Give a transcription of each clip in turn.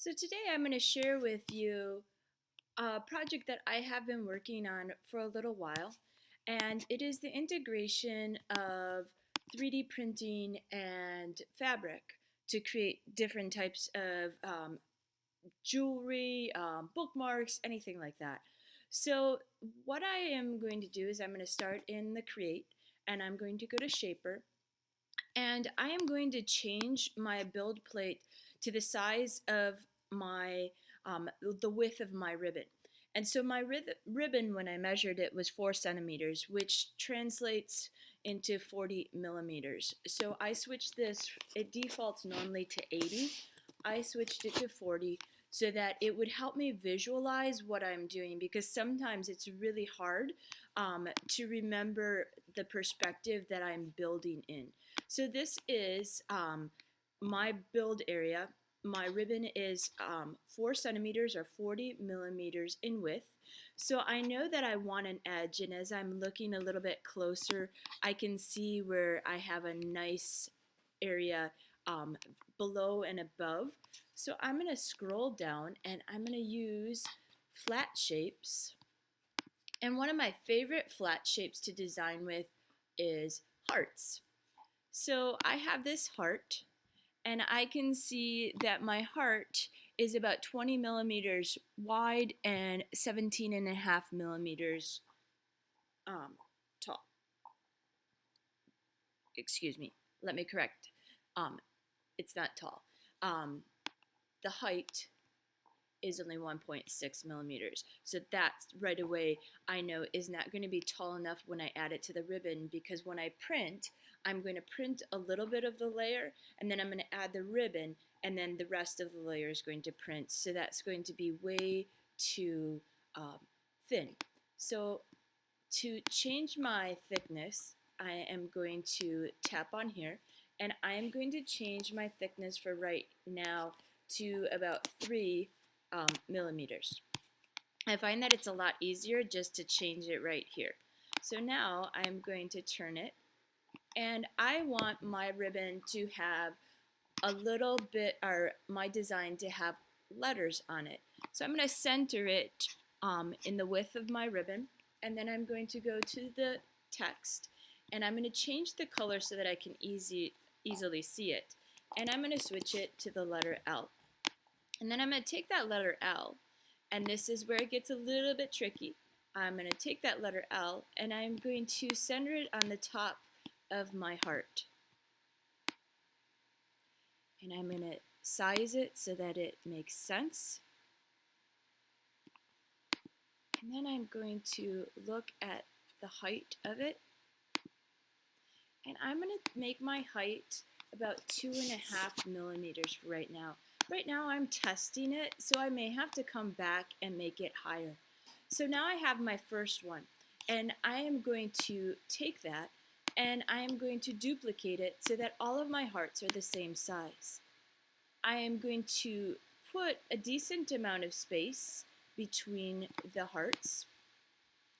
So today I'm going to share with you a project that I have been working on for a little while, and it is the integration of 3D printing and fabric to create different types of jewelry, bookmarks, anything like that. So what I am going to do is I'm going to start in the Create, and I'm going to go to Shaper, and I am going to change my build plate to the size of my the width of my ribbon. And so my ribbon, when I measured it, was 4 centimeters, which translates into 40 millimeters. So I switched this, it defaults normally to 80. I switched it to 40 so that it would help me visualize what I'm doing, because sometimes it's really hard to remember the perspective that I'm building in. So this is my build area. My ribbon is 4 centimeters or 40 millimeters in width. So I know that I want an edge, and as I'm looking a little bit closer, I can see where I have a nice area below and above. So I'm going to scroll down and I'm going to use flat shapes. And one of my favorite flat shapes to design with is hearts. So I have this heart, and I can see that my heart is about 20 millimeters wide and 17.5 millimeters tall. Excuse me, let me correct. It's not tall. The height is only 1.6 millimeters. So that's right away I know is not going to be tall enough when I add it to the ribbon, because when I print, I'm going to print a little bit of the layer, and then I'm going to add the ribbon, and then the rest of the layer is going to print. So that's going to be way too thin. So to change my thickness, I am going to tap on here, and I am going to change my thickness for right now to about 3 millimeters. I find that it's a lot easier just to change it right here. So now I'm going to turn it, and I want my ribbon to have a little bit, or my design to have letters on it. So I'm going to center it in the width of my ribbon, and then I'm going to go to the text, and I'm going to change the color so that I can easily see it. And I'm going to switch it to the letter L. And then I'm going to take that letter L, and this is where it gets a little bit tricky. I'm going to take that letter L, and I'm going to center it on the top of my heart. And I'm going to size it so that it makes sense. And then I'm going to look at the height of it. And I'm going to make my height about 2.5 millimeters right now. Right now I'm testing it, so I may have to come back and make it higher. So now I have my first one, and I am going to take that and I am going to duplicate it so that all of my hearts are the same size. I am going to put a decent amount of space between the hearts,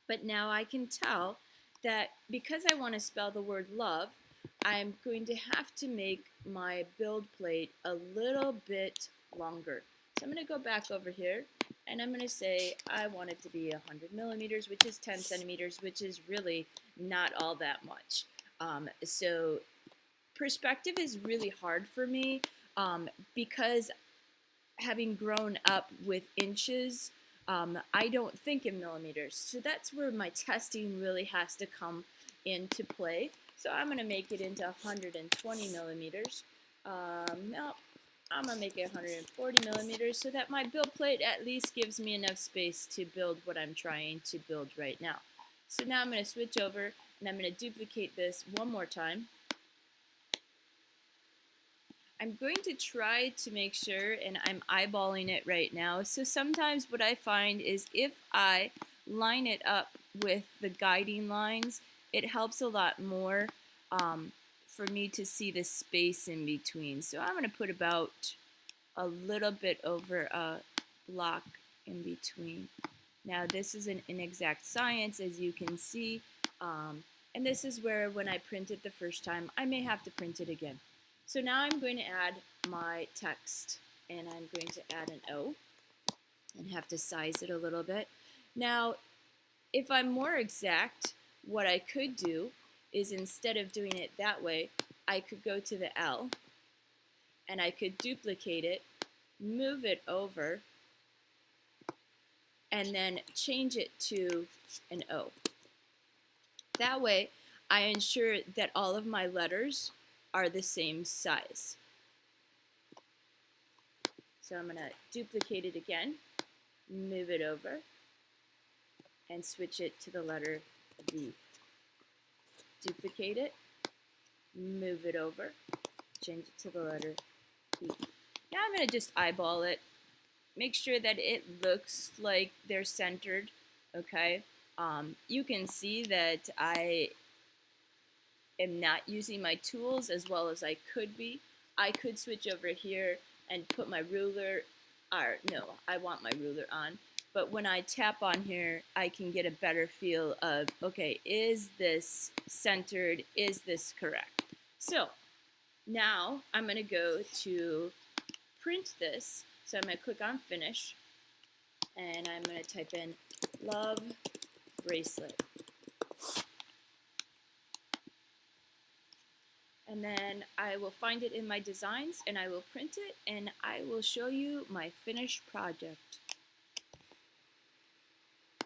but now I can tell that because I want to spell the word love, I'm going to have to make my build plate a little bit longer. So I'm going to go back over here, and I'm going to say I want it to be 100 millimeters, which is 10 centimeters, which is really not all that much. So perspective is really hard for me because having grown up with inches, I don't think in millimeters. So that's where my testing really has to come into play. So I'm going to make it into 120 millimeters. No, I'm going to make it 140 millimeters so that my build plate at least gives me enough space to build what I'm trying to build right now. So now I'm going to switch over, and I'm going to duplicate this one more time. I'm going to try to make sure, and I'm eyeballing it right now. So sometimes what I find is if I line it up with the guiding lines, it helps a lot more for me to see the space in between. So I'm going to put about a little bit over a block in between. Now this is an inexact science, as you can see, and this is where when I print it the first time, I may have to print it again. So now I'm going to add my text. and I'm going to add an O and have to size it a little bit. Now, if I'm more exact, what I could do is instead of doing it that way, I could go to the L and I could duplicate it, move it over, and then change it to an O. That way, I ensure that all of my letters are the same size. So I'm going to duplicate it again, move it over, and switch it to the letter V. Duplicate it, move it over, change it to the letter E. Now I'm going to just eyeball it, make sure that it looks like they're centered, okay? You can see that I am not using my tools as well as I could be. I could switch over here and put my ruler, or no, I want my ruler on. But when I tap on here, I can get a better feel of, okay, is this centered? Is this correct? So now I'm going to go to print this. So I'm going to click on Finish, and I'm going to type in Love Bracelet. And then I will find it in my designs, and I will print it, and I will show you my finished project.